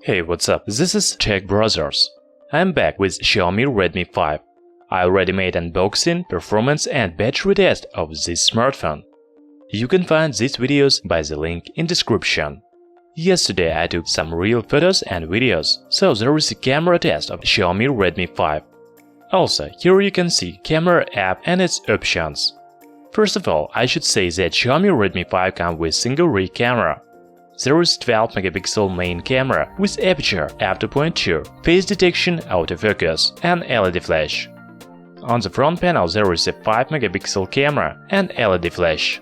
Hey, what's up? This is Tech Brothers. I'm back with Xiaomi Redmi 5. I already made unboxing, performance and battery test of this smartphone. You can find these videos by the link in description. Yesterday I took some real photos and videos, so there is a camera test of Xiaomi Redmi 5. Also, here you can see camera app and its options. First of all, I should say that Xiaomi Redmi 5 comes with single rear camera. There is 12 megapixel main camera with aperture f2.2, face detection, autofocus, and LED flash. On the front panel there is a 5 megapixel camera and LED flash.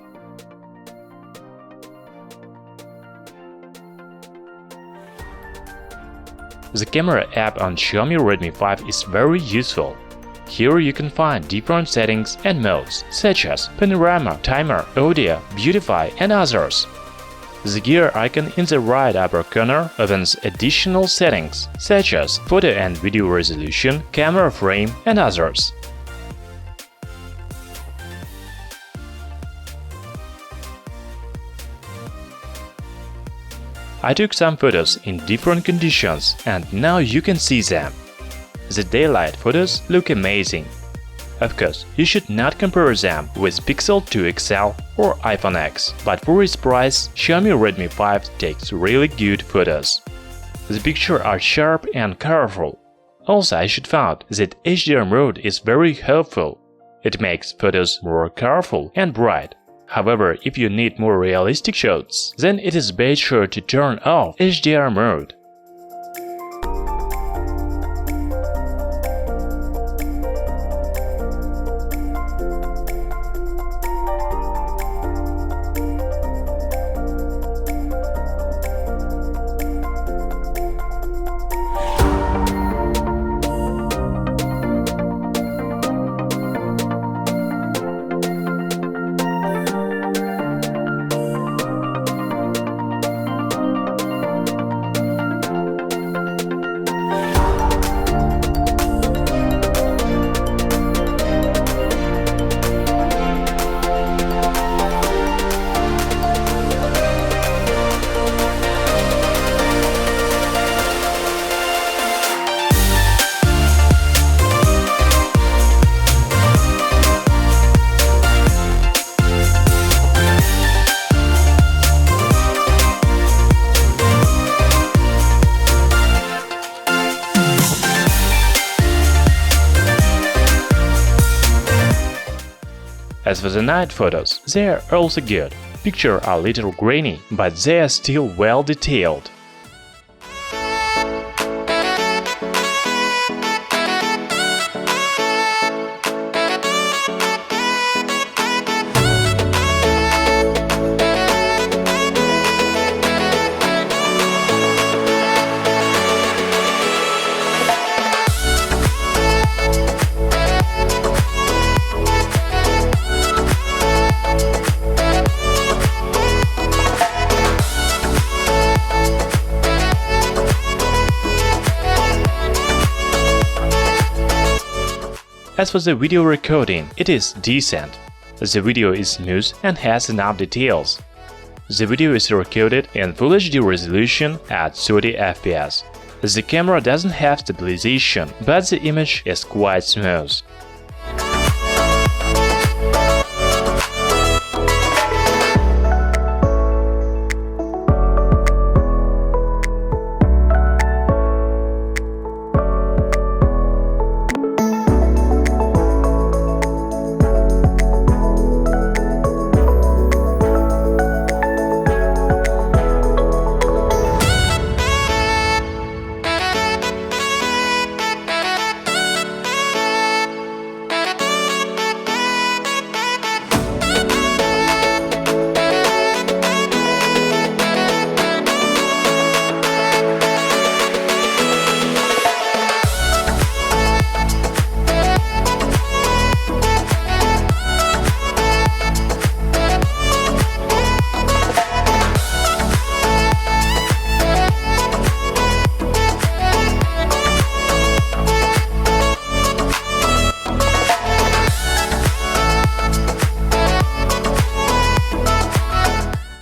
The camera app on Xiaomi Redmi 5 is very useful. Here you can find different settings and modes such as panorama, timer, audio, beautify, and others. The gear icon in the right upper corner opens additional settings such as photo and video resolution, camera frame, and others. I took some photos in different conditions and now you can see them. The daylight photos look amazing. Of course, you should not compare them with Pixel 2 XL or iPhone X, but for its price, Xiaomi Redmi 5 takes really good photos. The pictures are sharp and colorful. Also, I should find that HDR mode is very helpful. It makes photos more colorful and bright. However, if you need more realistic shots, then it is better to turn off HDR mode. As for the night photos, they are also good. Pictures are a little grainy, but they are still well detailed. As for the video recording, it is decent. The video is smooth and has enough details. The video is recorded in Full HD resolution at 30 fps. The camera doesn't have stabilization, but the image is quite smooth.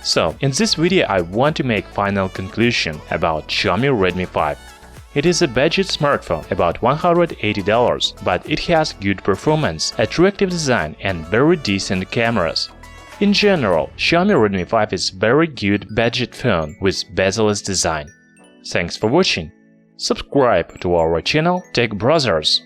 So, in this video I want to make final conclusion about Xiaomi Redmi 5. It is a budget smartphone about $180, but it has good performance, attractive design and very decent cameras. In general, Xiaomi Redmi 5 is very good budget phone with bezel-less design. Thanks for watching. Subscribe to our channel Tech Brothers.